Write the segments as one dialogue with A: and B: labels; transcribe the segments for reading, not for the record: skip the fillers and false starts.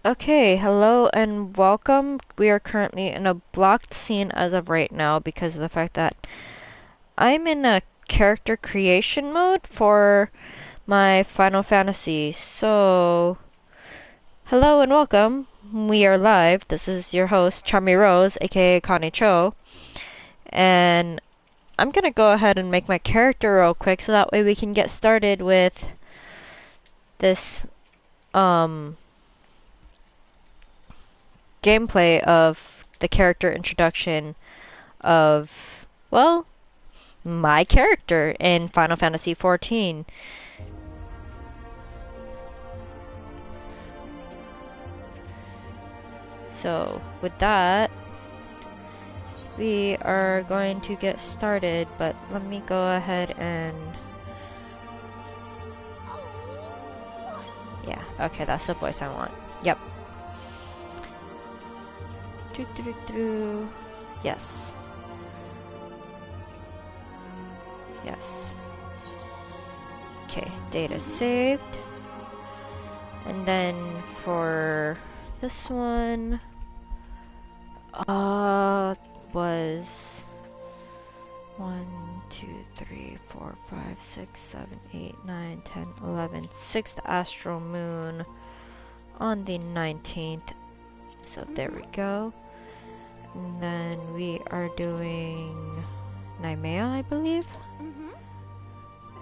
A: Okay, hello and welcome. We are currently in a blocked scene as of right now because of the fact that I'm in a character creation mode for my Final Fantasy. So, hello and welcome. We are live. This is your host, Charmy Rose, aka Connie Cho. And I'm gonna go ahead and make my character real quick so that way we can get started with this, um, gameplay of the character introduction of, well, my character in Final Fantasy XIV. So, with that, we are going to get started, but let me go ahead and... Yeah, okay, that's the voice I want. Yep. Yes. Yes. Okay, data saved. And then for this one, was 1, 2, 3, 4, 5, 6, 7, 8, 9, 10, 11. 6th astral moon on the 19th. So there we go. And then we are doing Naimea, I believe.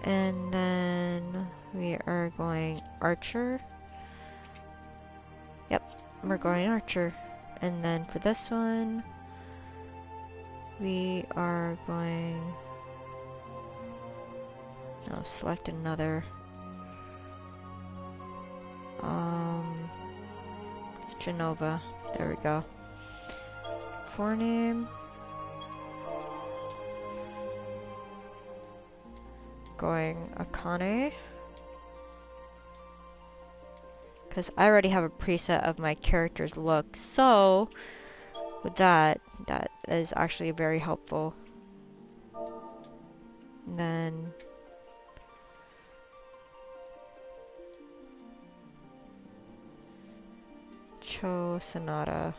A: And then we are going Archer. Yep, we're going Archer. And then for this one, we are going... No, select another. Genova. There we go. Forename. Going Akane. Because I already have a preset of my character's look, so with that is actually very helpful. And then Cho Sonata.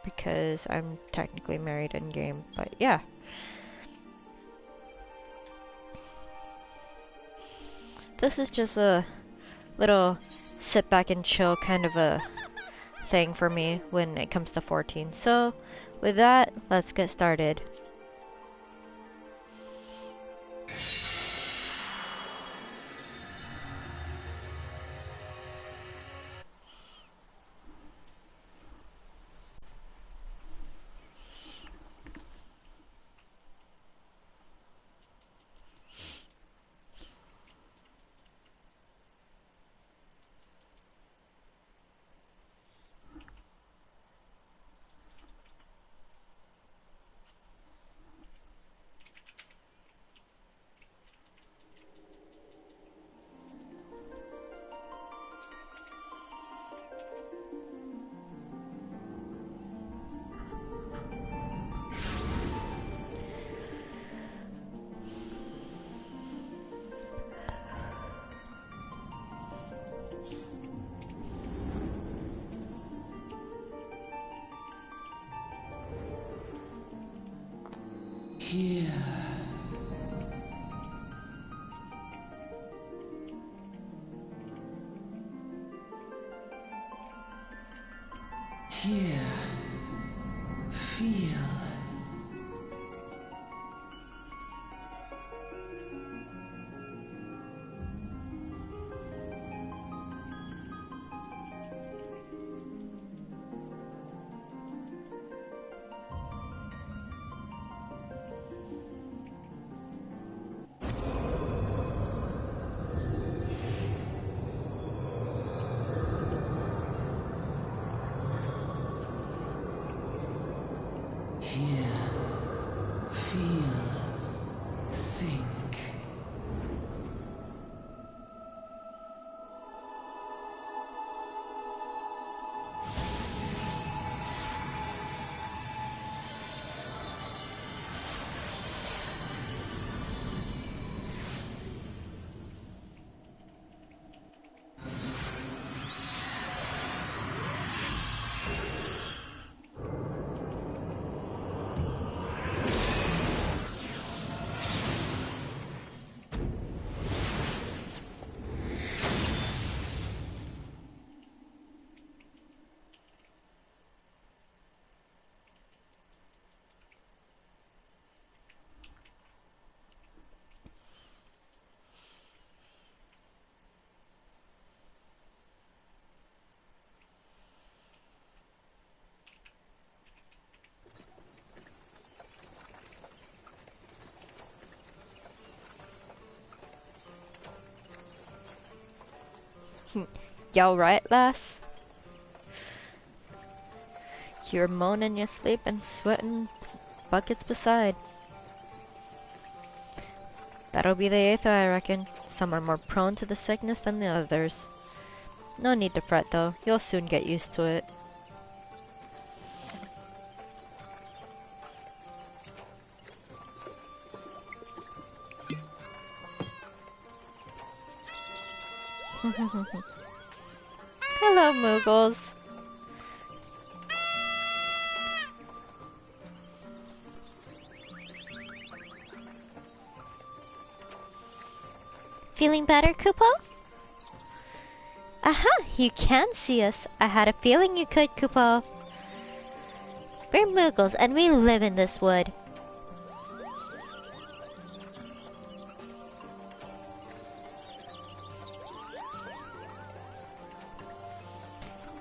A: Because I'm technically married in game, but yeah. This is just a little sit back and chill kind of a thing for me when it comes to 14. So with that, let's get started.
B: Here. Here. Feel. Hear, feel, think.
A: Y'all right, lass? You're moaning in your sleep and sweating buckets beside. That'll be the eighth, I reckon. Some are more prone to the sickness than the others. No need to fret, though. You'll soon get used to it. Hello, Moogles. Feeling better, Kupo? Aha, you can see us. I had a feeling you could, Kupo. We're Moogles and we live in this wood.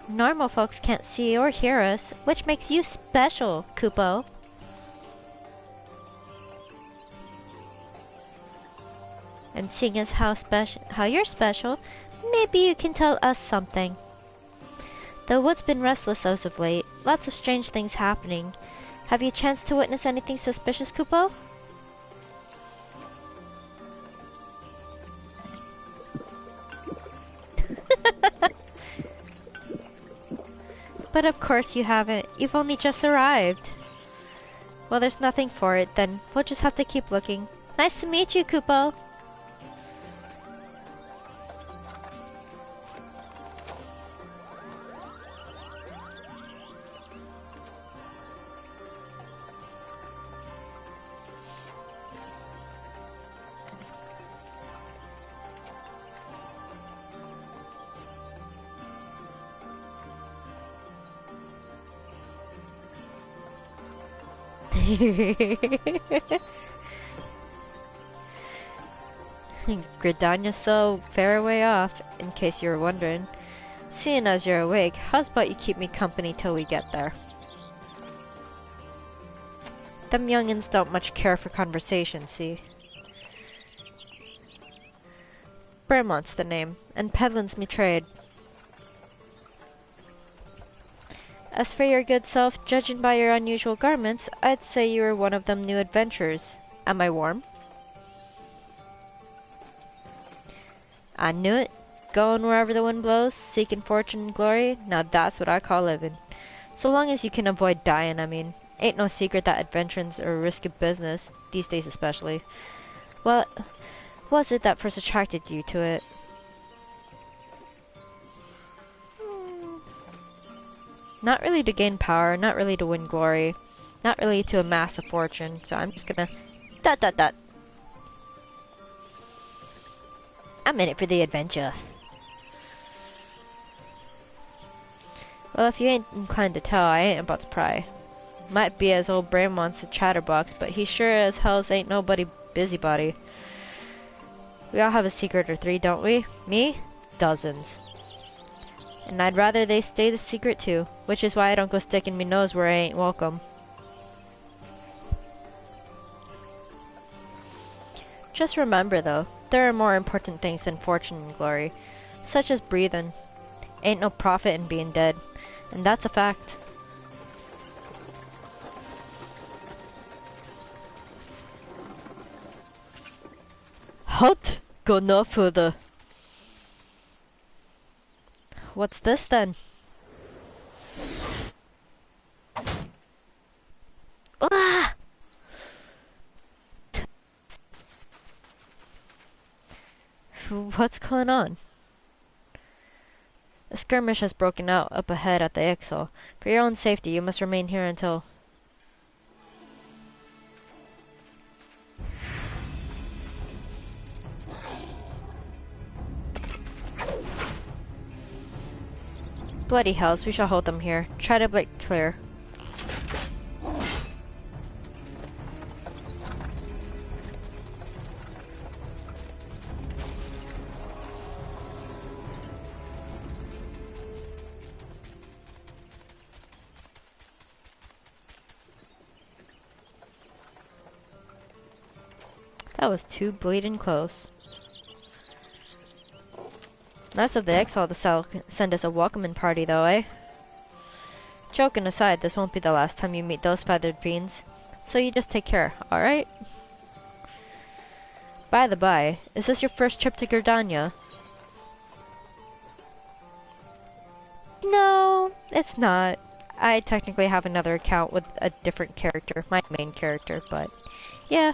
A: Normal folks can't see or hear us, which makes you special, Kupo. And seeing as how you're special, maybe you can tell us something. The wood's been restless as of late. Lots of strange things happening. Have you chanced to witness anything suspicious, Kupo? But of course you haven't. You've only just arrived. Well, there's nothing for it, then we'll just have to keep looking. Nice to meet you, Kupo. Gridania's so fair way off, in case you were wondering. Seeing as you're awake, how's about you keep me company till we get there? Them youngins don't much care for conversation, see? Brimmont's the name, and Pedlin's me trade. As for your good self, judging by your unusual garments, I'd say you were one of them new adventurers. Am I warm? I knew it. Going wherever the wind blows, seeking fortune and glory, now that's what I call living. So long as you can avoid dying, I mean. Ain't no secret that adventuring's a risky business, these days especially. What was it that first attracted you to it? Not really to gain power, not really to win glory, not really to amass a fortune, so I'm just gonna... dot. I'm in it for the adventure. Well, if you ain't inclined to tell, I ain't about to pry. Might be as old Bram wants a chatterbox, but he sure as hells ain't nobody busybody. We all have a secret or three, don't we? Me? Dozens. And I'd rather they stay the secret too, which is why I don't go sticking me nose where I ain't welcome. Just remember though, there are more important things than fortune and glory, such as breathing. Ain't no profit in being dead, and that's a fact. Halt! Go no further. What's this then? Ah! What's going on? A skirmish has broken out up ahead at the Ixal. For your own safety, you must remain here until... Bloody hells, we shall hold them here. Try to break clear. That was too bleeding close. Nice of the exile to send us a welcoming party, though, eh? Joking aside, this won't be the last time you meet those feathered fiends, so you just take care, alright? By the by, is this your first trip to Gridania? No, it's not. I technically have another account with a different character, my main character, but yeah.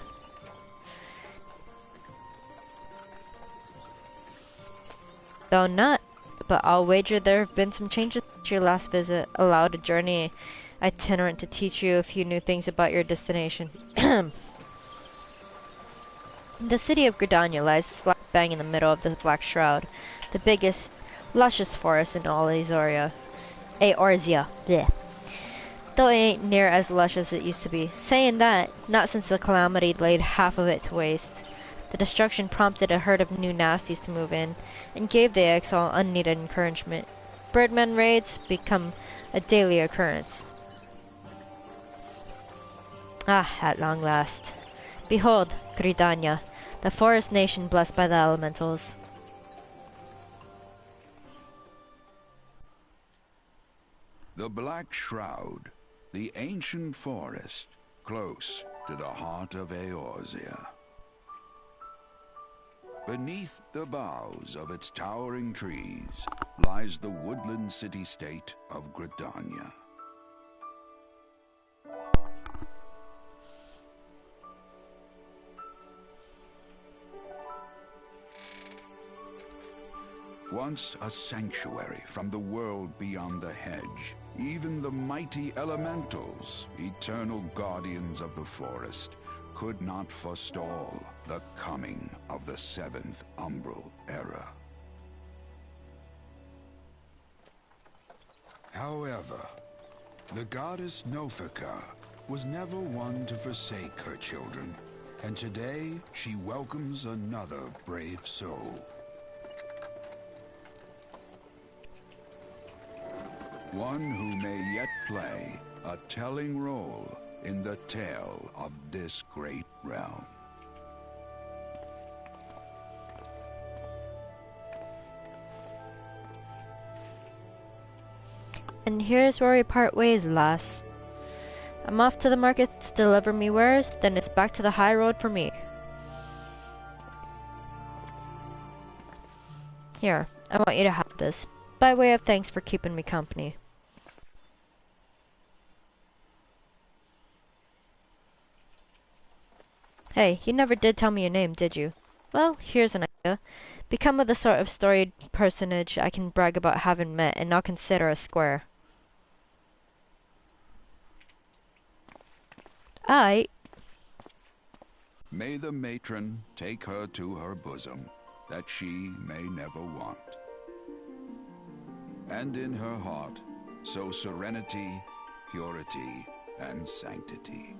A: Though not, but I'll wager there have been some changes since your last visit, allowed a journey itinerant to teach you a few new things about your destination. The city of Gridania lies slap bang in the middle of the Black Shroud, the biggest, luscious forest in all Azoria. Aorzia. Bleh. Though it ain't near as lush as it used to be. Saying that, not since the calamity laid half of it to waste. The destruction prompted a herd of new nasties to move in, and gave the exile unneeded encouragement. Birdmen raids become a daily occurrence. Ah, at long last. Behold, Gridania, the forest nation blessed by the elementals.
C: The Black Shroud, the ancient forest, close to the heart of Eorzea. Beneath the boughs of its towering trees lies the woodland city-state of Gridania. Once a sanctuary from the world beyond the hedge, even the mighty elementals, eternal guardians of the forest, could not forestall the coming of the seventh umbral era. However, the goddess Nofika was never one to forsake her children, and today she welcomes another brave soul. One who may yet play a telling role in the tale of this great realm.
A: And here's where we part ways, lass. I'm off to the market to deliver me wares, then it's back to the high road for me. Here, I want you to have this, by way of thanks for keeping me company. Hey, you never did tell me your name, did you? Well, here's an idea. Become of the sort of storied personage I can brag about having met and not consider a square.
C: May the matron take her to her bosom, that she may never want. And in her heart, sow serenity, purity, and sanctity.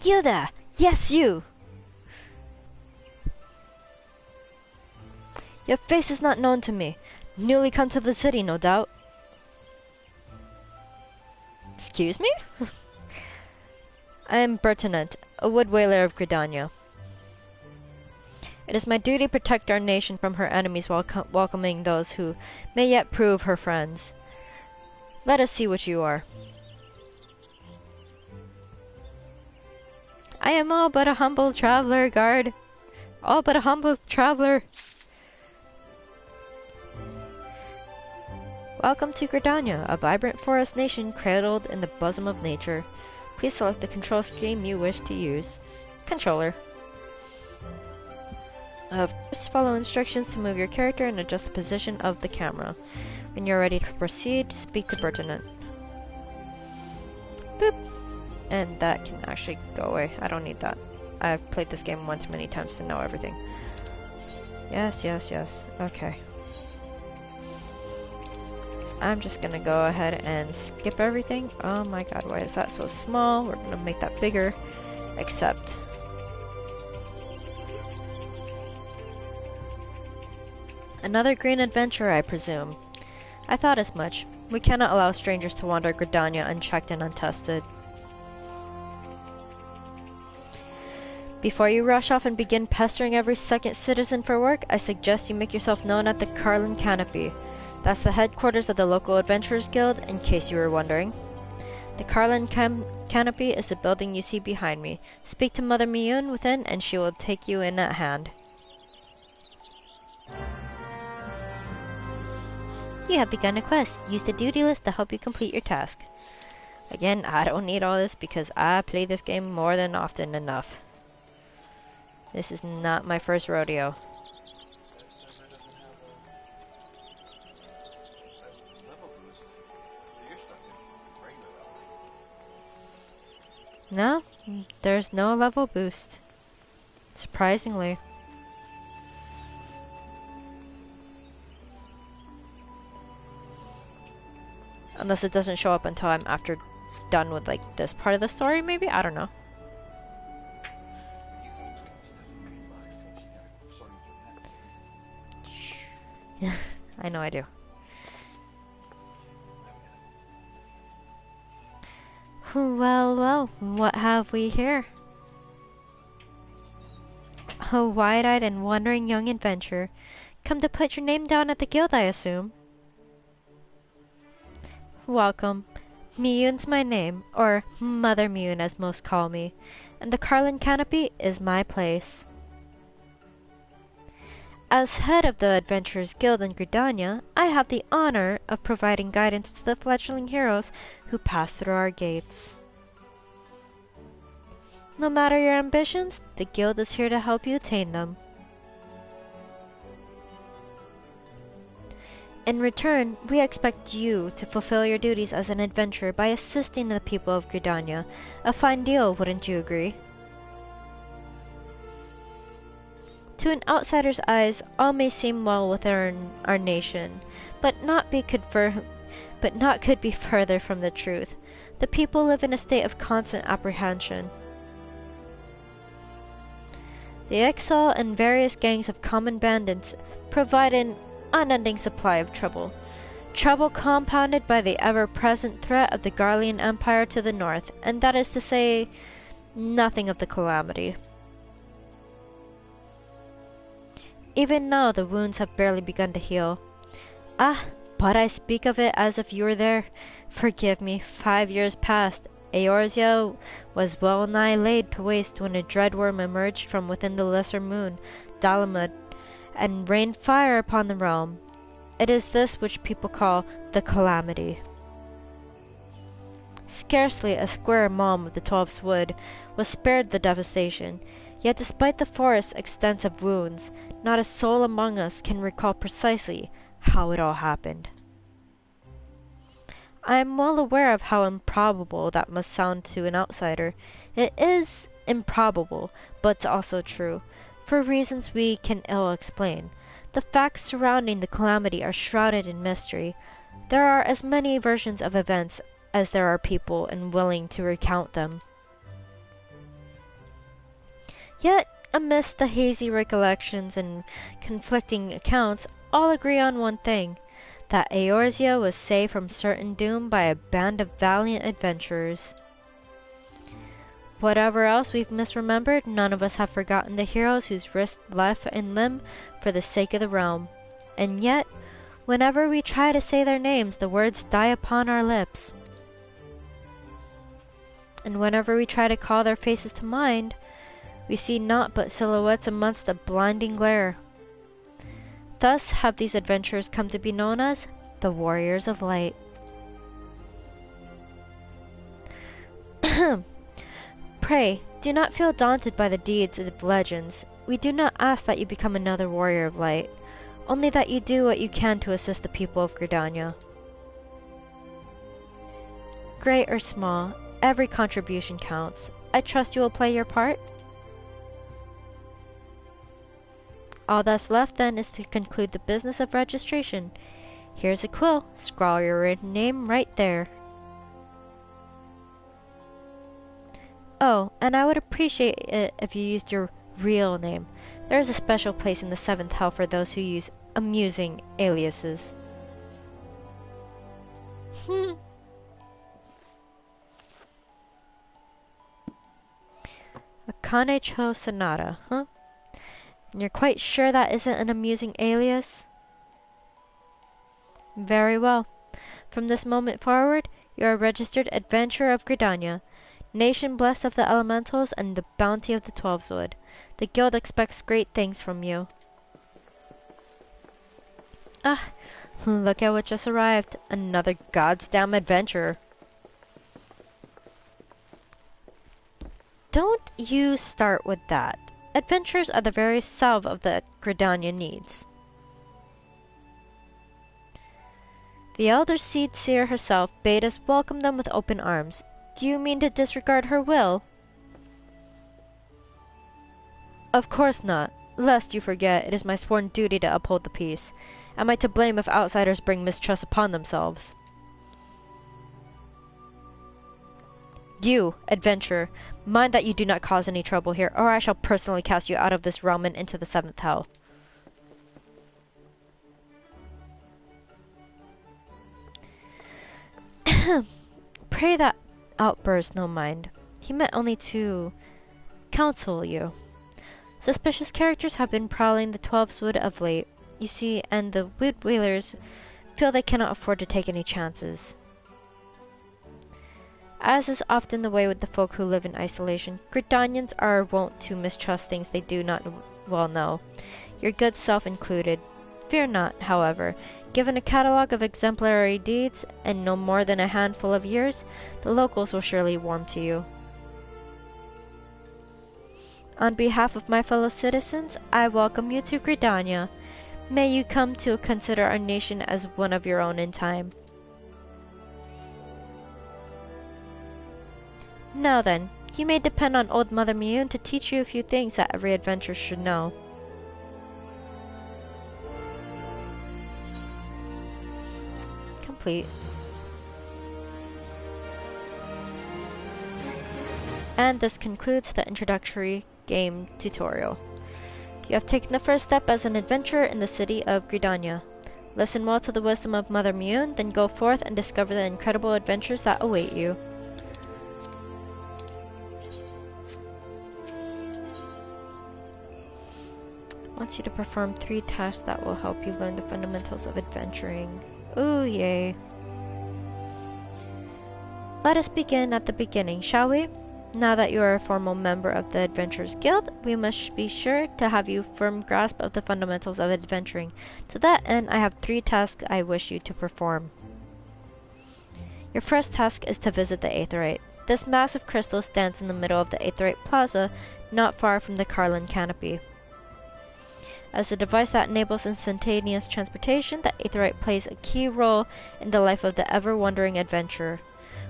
A: You there! Yes, you! Your face is not known to me. Newly come to the city, no doubt. Excuse me? I am Bertinent, a wood whaler of Gridania. It is my duty to protect our nation from her enemies while welcoming those who may yet prove her friends. Let us see what you are. I am all but a humble traveler, guard. All but a humble traveler. Welcome to Gridania, a vibrant forest nation cradled in the bosom of nature. Please select the control scheme you wish to use. Controller. First, follow instructions to move your character and adjust the position of the camera. When you're ready to proceed, speak to pertinent. Boop! And that can actually go away. I don't need that. I've played this game once many times to know everything. Yes, yes, yes. Okay. I'm just gonna go ahead and skip everything. Oh my god, why is that so small? We're gonna make that bigger. Accept. Another green adventure, I presume. I thought as much. We cannot allow strangers to wander Gridania unchecked and untested. Before you rush off and begin pestering every second citizen for work, I suggest you make yourself known at the Carlin Canopy. That's the headquarters of the local Adventurers Guild, in case you were wondering. The Carlin Canopy is the building you see behind me. Speak to Mother Miyun within, and she will take you in at hand. You have begun a quest. Use the duty list to help you complete your task. Again, I don't need all this because I play this game more than often enough. This is not my first rodeo. No, there's no level boost. Surprisingly. Unless it doesn't show up until I'm done with like this part of the story, maybe? I don't know. I know I do. Well, well, what have we here? A wide-eyed and wondering young adventurer. Come to put your name down at the guild, I assume. Welcome. Miyun's my name, or Mother Miyun as most call me, and the Carlin Canopy is my place. As head of the Adventurers Guild in Gridania, I have the honor of providing guidance to the fledgling heroes who pass through our gates. No matter your ambitions, the Guild is here to help you attain them. In return, we expect you to fulfill your duties as an adventurer by assisting the people of Gridania. A fine deal, wouldn't you agree? To an outsider's eyes, all may seem well within our nation, but not could be further from the truth. The people live in a state of constant apprehension. The exile and various gangs of common bandits provide an unending supply of trouble. Trouble compounded by the ever-present threat of the Garlean Empire to the north, and that is to say, nothing of the calamity. Even now the wounds have barely begun to heal. Ah, but I speak of it as if you were there. Forgive me, 5 years passed. Eorzea was well nigh laid to waste when a dread worm emerged from within the lesser moon, Dalamud, and rained fire upon the realm. It is this which people call the calamity. Scarcely a square mom of the 12's wood was spared the devastation, yet despite the forest's extensive wounds, not a soul among us can recall precisely how it all happened. I am well aware of how improbable that must sound to an outsider. It is improbable, but also true, for reasons we can ill explain. The facts surrounding the calamity are shrouded in mystery. There are as many versions of events as there are people willing to recount them. Yet, amidst the hazy recollections and conflicting accounts, all agree on one thing, that Eorzea was saved from certain doom by a band of valiant adventurers. Whatever else we've misremembered, none of us have forgotten the heroes who's risked life and limb for the sake of the realm. And yet, whenever we try to say their names, the words die upon our lips. And whenever we try to call their faces to mind, we see naught but silhouettes amongst the blinding glare. Thus have these adventurers come to be known as the Warriors of Light. Pray, do not feel daunted by the deeds of legends. We do not ask that you become another Warrior of Light, only that you do what you can to assist the people of Gridania. Great or small, every contribution counts. I trust you will play your part? All that's left then is to conclude the business of registration. Here's a quill. Scrawl your name right there. Oh, and I would appreciate it if you used your real name. There is a special place in the 7th hell for those who use amusing aliases. Akane Cho Sonata, huh? And you're quite sure that isn't an amusing alias? Very well. From this moment forward, you are a registered adventurer of Gridania, nation blessed of the elementals and the bounty of the Twelveswood. The guild expects great things from you. Ah, look at what just arrived. Another goddamn adventurer. Don't you start with that. Adventurers are the very salve of the Gridania needs. The Elder Seed Seer herself bade us welcome them with open arms. Do you mean to disregard her will? Of course not. Lest you forget, it is my sworn duty to uphold the peace. Am I to blame if outsiders bring mistrust upon themselves? You, adventurer, mind that you do not cause any trouble here, or I shall personally cast you out of this realm and into the 7th hell. Pray that outburst no mind. He meant only to counsel you. Suspicious characters have been prowling the Twelveswood of late, you see, and the Woodwheelers feel they cannot afford to take any chances. As is often the way with the folk who live in isolation, Gridanians are wont to mistrust things they do not well know, your good self included. Fear not, however. Given a catalogue of exemplary deeds, and no more than a handful of years, the locals will surely warm to you. On behalf of my fellow citizens, I welcome you to Gridania. May you come to consider our nation as one of your own in time. Now then, you may depend on old Mother Miyun to teach you a few things that every adventurer should know. Complete. And this concludes the introductory game tutorial. You have taken the first step as an adventurer in the city of Gridania. Listen well to the wisdom of Mother Miyun, then go forth and discover the incredible adventures that await you. I want you to perform 3 tasks that will help you learn the fundamentals of adventuring. Ooh, yay. Let us begin at the beginning, shall we? Now that you are a formal member of the Adventurers Guild, we must be sure to have you firm grasp of the fundamentals of adventuring. To that end, I have 3 tasks I wish you to perform. Your first task is to visit the Aetheryte. This massive crystal stands in the middle of the Aetheryte Plaza, not far from the Carlin Canopy. As a device that enables instantaneous transportation, the Aetheryte plays a key role in the life of the ever-wandering adventurer.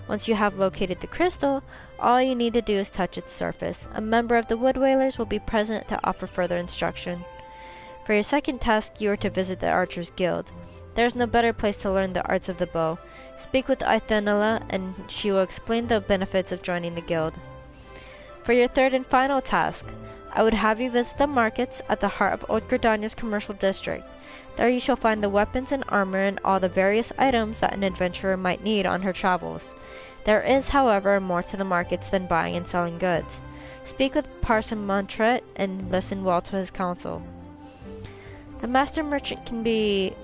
A: Once you have located the crystal, all you need to do is touch its surface. A member of the Woodwhalers will be present to offer further instruction. For your second task, you are to visit the Archers Guild. There is no better place to learn the arts of the bow. Speak with Aithenala, and she will explain the benefits of joining the guild. For your third and final task, I would have you visit the markets at the heart of Old Gridania's commercial district. There you shall find the weapons and armor and all the various items that an adventurer might need on her travels. There is, however, more to the markets than buying and selling goods. Speak with Parson Montret and listen well to his counsel. The master merchant can be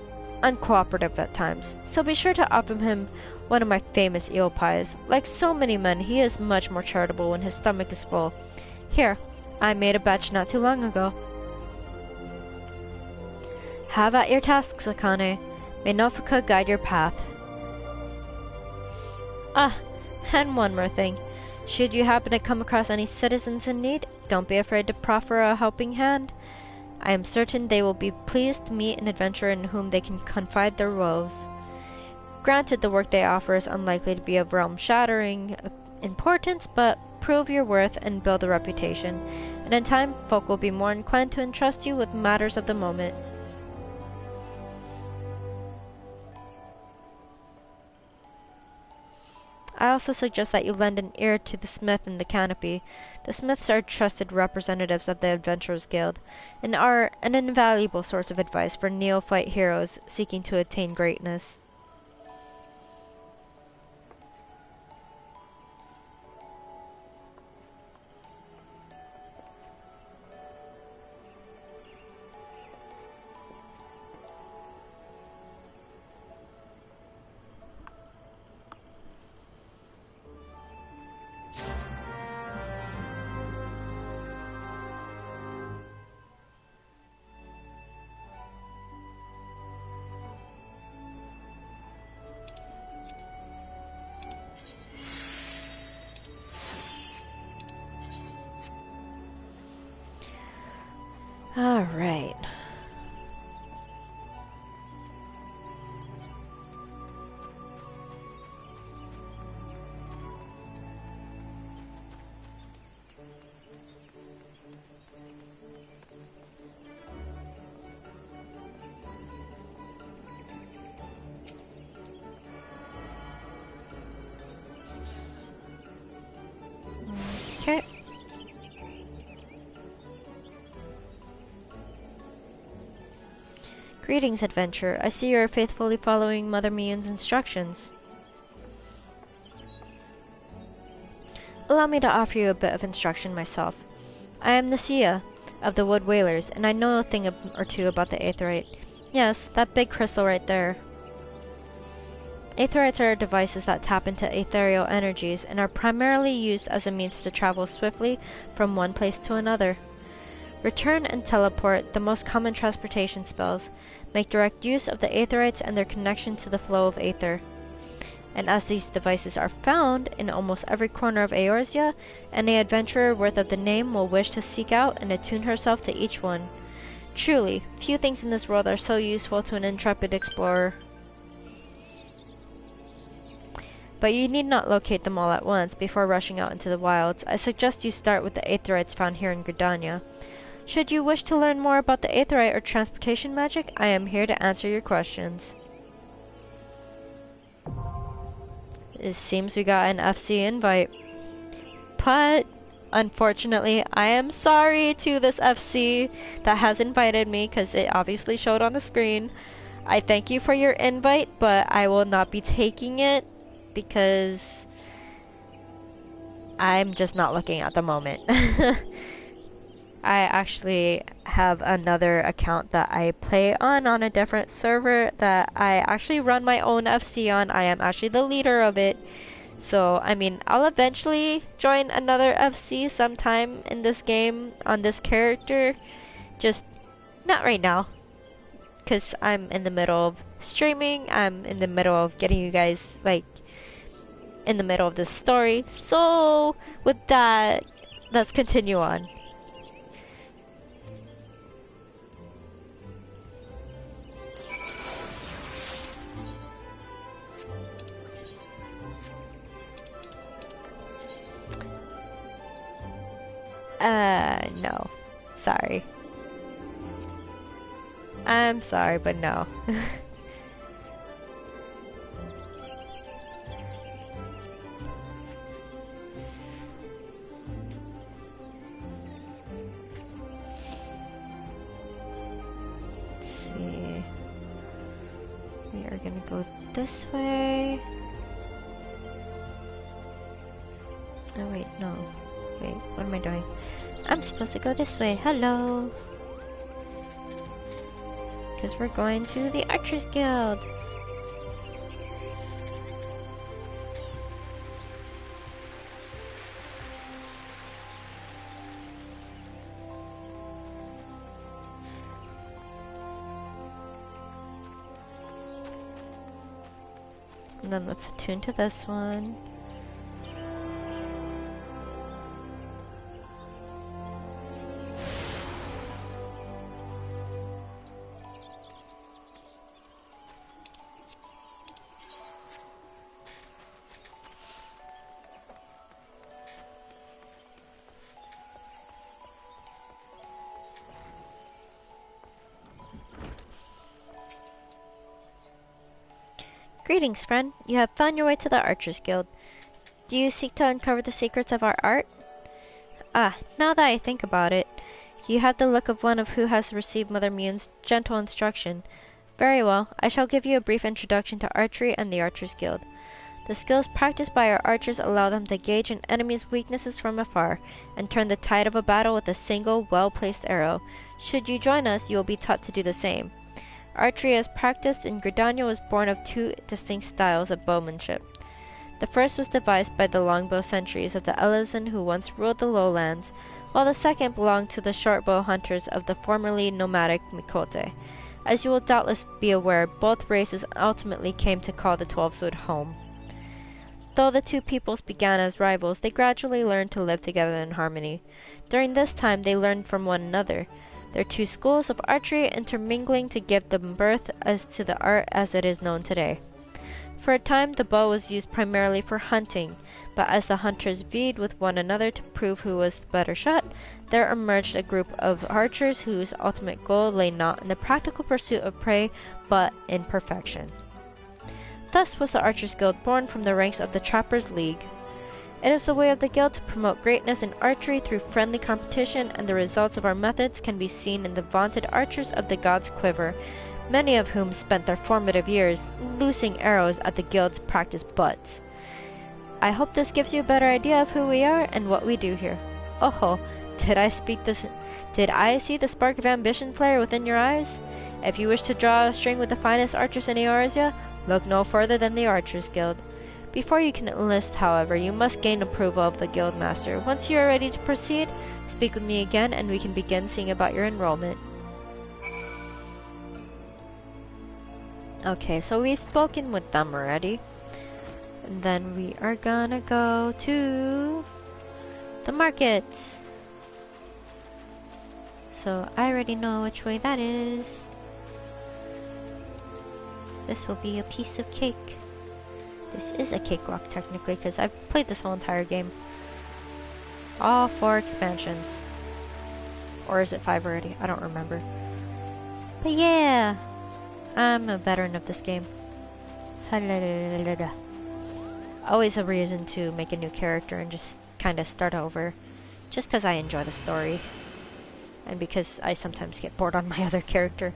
A: uncooperative at times, so be sure to offer him one of my famous eel pies. Like so many men, he is much more charitable when his stomach is full. Here, I made a batch not too long ago. Have at your tasks, Akane. May Nofika guide your path. Ah, and one more thing. Should you happen to come across any citizens in need, don't be afraid to proffer a helping hand. I am certain they will be pleased to meet an adventurer in whom they can confide their woes. Granted, the work they offer is unlikely to be of realm-shattering importance, but prove your worth and build a reputation, and in time, folk will be more inclined to entrust you with matters of the moment. I also suggest that you lend an ear to the smith in the canopy. The smiths are trusted representatives of the Adventurers Guild, and are an invaluable source of advice for neophyte heroes seeking to attain greatness. Alright. Okay. Greetings, adventurer. I see you are faithfully following Mother Mion's instructions. Allow me to offer you a bit of instruction myself. I am Nasia, of the Wood Whalers, and I know a thing or two about the Aetheryte. Yes, that big crystal right there. Aetherites are devices that tap into ethereal energies and are primarily used as a means to travel swiftly from one place to another. Return and teleport, the most common transportation spells, make direct use of the Aetherites and their connection to the flow of Aether. And as these devices are found in almost every corner of Eorzea, any adventurer worth of the name will wish to seek out and attune herself to each one. Truly, few things in this world are so useful to an intrepid explorer. But you need not locate them all at once before rushing out into the wilds. I suggest you start with the Aetherites found here in Gridania. Should you wish to learn more about the Aetherite or transportation magic, I am here to answer your questions. It seems we got an FC invite. But, unfortunately, I am sorry to this FC that has invited me, because it obviously showed on the screen. I thank you for your invite, but I will not be taking it, because I'm just not looking at the moment. I actually have another account that I play on a different server that I actually run my own FC on. I am actually the leader of it. So, I mean, I'll eventually join another FC sometime in this game on this character. Just not right now. Because I'm in the middle of streaming. I'm in the middle of getting you guys, like, in the middle of this story. So, with that, let's continue on. No. Sorry. I'm sorry, but no. Let's see. We are gonna go this way. Oh wait, no. Wait, what am I doing? I'm supposed to go this way. Hello. Because we're going to the Archers Guild. And then let's attune to this one. Greetings, friend. You have found your way to the Archers Guild. Do you seek to uncover the secrets of our art? Ah, now that I think about it, you have the look of one who has received Mother Mune's gentle instruction. Very well, I shall give you a brief introduction to archery and the Archers Guild. The skills practiced by our archers allow them to gauge an enemy's weaknesses from afar and turn the tide of a battle with a single, well-placed arrow. Should you join us, you will be taught to do the same. Archery as practiced in Gridania was born of two distinct styles of bowmanship. The first was devised by the longbow sentries of the Elezen who once ruled the lowlands, while the second belonged to the shortbow hunters of the formerly nomadic Mikote. As you will doubtless be aware, both races ultimately came to call the 12-Sword home. Though the two peoples began as rivals, they gradually learned to live together in harmony. During this time, they learned from one another, their two schools of archery intermingling to give them birth as to the art as it is known today. For a time, the bow was used primarily for hunting, but as the hunters vied with one another to prove who was the better shot, there emerged a group of archers whose ultimate goal lay not in the practical pursuit of prey, but in perfection. Thus was the Archers Guild born from the ranks of the Trappers League. It is the way of the guild to promote greatness in archery through friendly competition, and the results of our methods can be seen in the vaunted archers of the God's Quiver, many of whom spent their formative years loosing arrows at the guild's practice butts. I hope this gives you a better idea of who we are and what we do here. Oh, did I see the spark of ambition flare within your eyes? If you wish to draw a string with the finest archers in Eorzea, look no further than the Archers Guild. Before you can enlist, however, you must gain approval of the guild master. Once you are ready to proceed, speak with me again and we can begin seeing about your enrollment. Okay, so we've spoken with them already. And then we are gonna go to the market. So I already know which way that is. This will be a piece of cake. This is a cakewalk technically, because I've played this whole entire game. All 4 expansions. Or is it 5 already? I don't remember. But yeah, I'm a veteran of this game. Always a reason to make a new character and just kind of start over. Just because I enjoy the story. And because I sometimes get bored on my other character.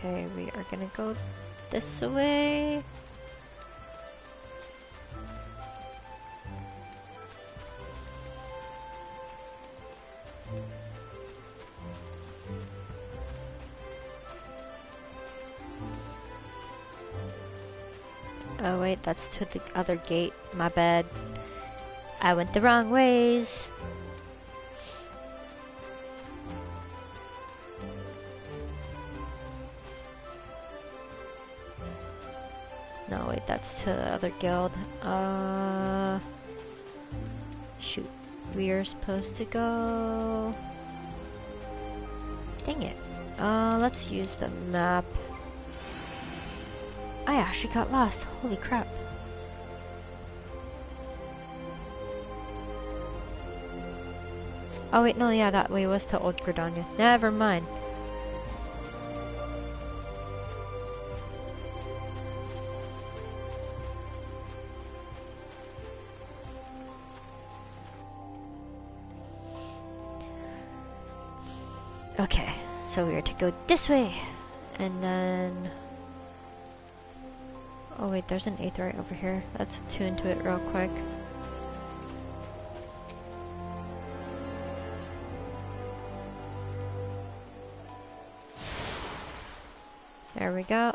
A: Okay, we are gonna go this way. Oh wait, that's to the other gate. My bad. I went the wrong ways. No, wait, that's to the other guild. Shoot. We are supposed to go... Dang it. Let's use the map. I actually got lost. Holy crap. Oh wait, no, yeah, that way was to Old Gridania. Never mind. Okay, so we are to go this way, and then... Oh wait, there's an 8th right over here. Let's tune to it real quick. There we go.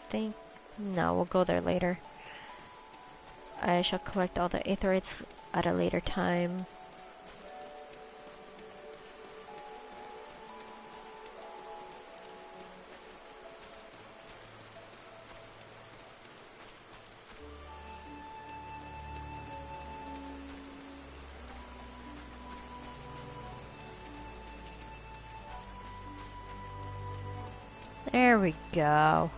A: think... No, we'll go there later. I shall collect all the aetherites at a later time. There we go.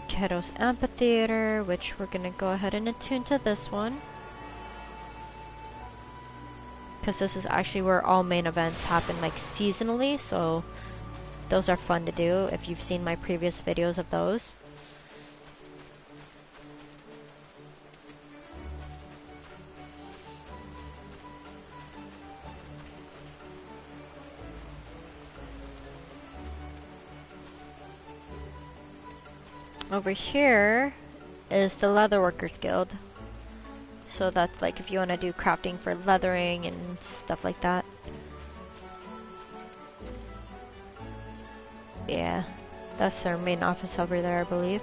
A: Keto's Amphitheater, which we're gonna go ahead and attune to this one. Because this is actually where all main events happen, like, seasonally, so those are fun to do if you've seen my previous videos of those. Over here is the Leatherworkers Guild. So that's like if you want to do crafting for leathering and stuff like that. Yeah, that's their main office over there, I believe.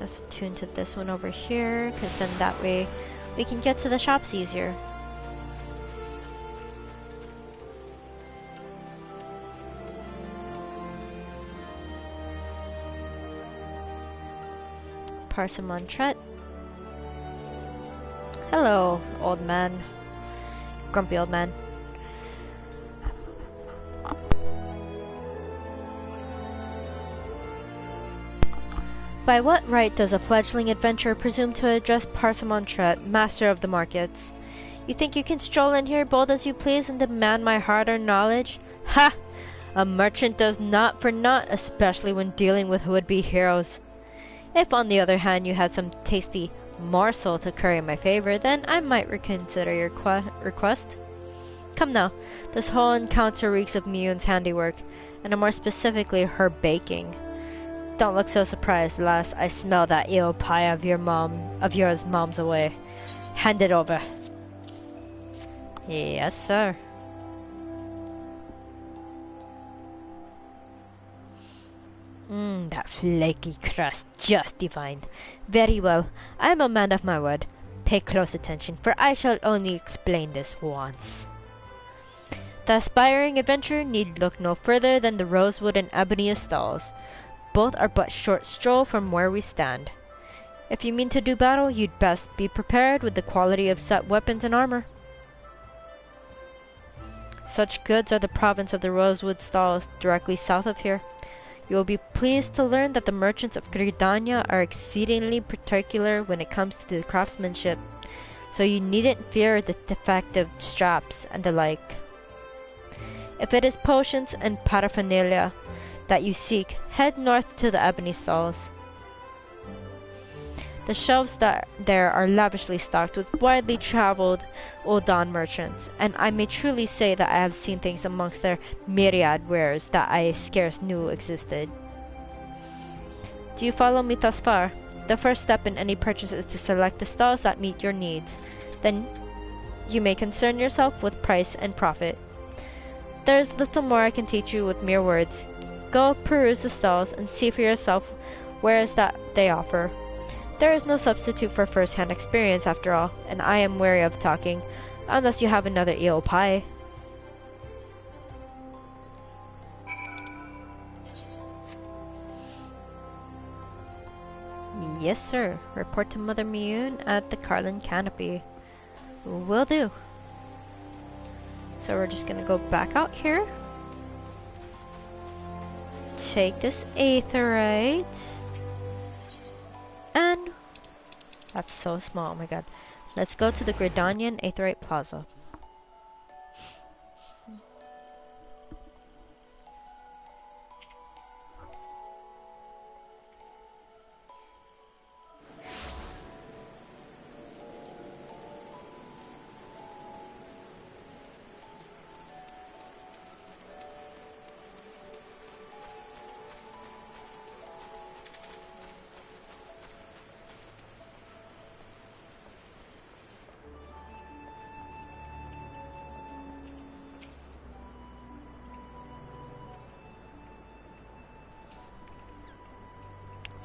A: Let's attune to this one over here, because then that way we can get to the shops easier. Parsimon Tret. Hello, old man. Grumpy old man. By what right does a fledgling adventurer presume to address Parsimon Tret, master of the markets? You think you can stroll in here bold as you please and demand my hard-earned knowledge? Ha! A merchant does not for naught, especially when dealing with would-be heroes. If, on the other hand, you had some tasty morsel to curry my favor, then I might reconsider your request. Come now, this whole encounter reeks of Miyun's handiwork, and more specifically, her baking. Don't look so surprised, lass. I smell that eel pie of yours mom's away. Hand it over. Yes, sir. That flaky crust, just divine. Very well, I am a man of my word. Pay close attention, for I shall only explain this once. The aspiring adventurer need look no further than the rosewood and ebony stalls. Both are but short stroll from where we stand. If you mean to do battle, you'd best be prepared with the quality of set weapons and armor. Such goods are the province of the rosewood stalls, directly south of here. You will be pleased to learn that the merchants of Gridania are exceedingly particular when it comes to the craftsmanship, so you needn't fear the defective straps and the like. If it is potions and paraphernalia that you seek, head north to the ebony stalls. The shelves there are lavishly stocked with widely traveled Uldan merchants, and I may truly say that I have seen things amongst their myriad wares that I scarce knew existed. Do you follow me thus far? The first step in any purchase is to select the stalls that meet your needs. Then you may concern yourself with price and profit. There is little more I can teach you with mere words. Go peruse the stalls and see for yourself wares that they offer. There is no substitute for first-hand experience, after all, and I am wary of talking, unless you have another eel pie. Yes, sir. Report to Mother Miyun at the Carlin Canopy. Will do. So we're just gonna go back out here. Take this aetherite. And that's so small, oh my god. Let's go to the Gridanian Aetherite Plaza.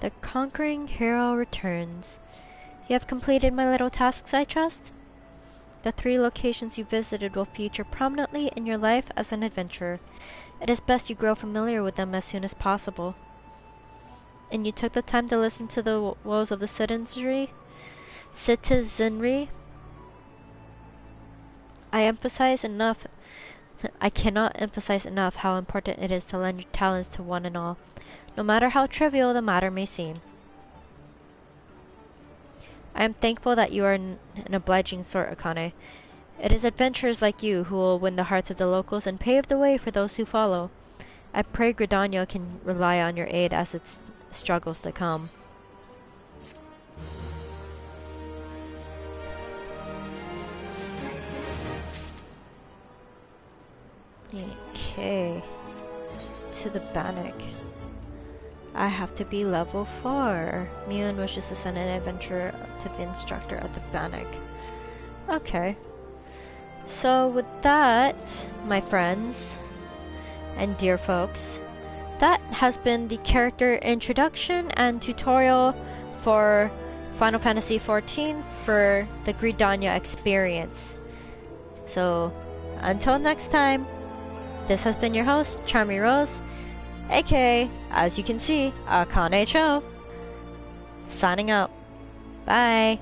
A: The conquering hero returns. You have completed my little tasks, I trust? The 3 locations you visited will feature prominently in your life as an adventurer. It is best you grow familiar with them as soon as possible. And you took the time to listen to the woes of the citizenry? I cannot emphasize enough how important it is to lend your talents to one and all, no matter how trivial the matter may seem. I am thankful that you are an obliging sort, Akane. It is adventurers like you who will win the hearts of the locals and pave the way for those who follow. I pray Gridania can rely on your aid as it struggles to come. Okay. To the Bannock. I have to be level 4. Miyun wishes to send an adventurer to the instructor of the Bannock. Okay. So with that, my friends and dear folks, that has been the character introduction and tutorial for Final Fantasy XIV for the Gridania experience. So until next time, this has been your host, Charmy Rose, aka, as you can see, Akane Cho, signing out. Bye!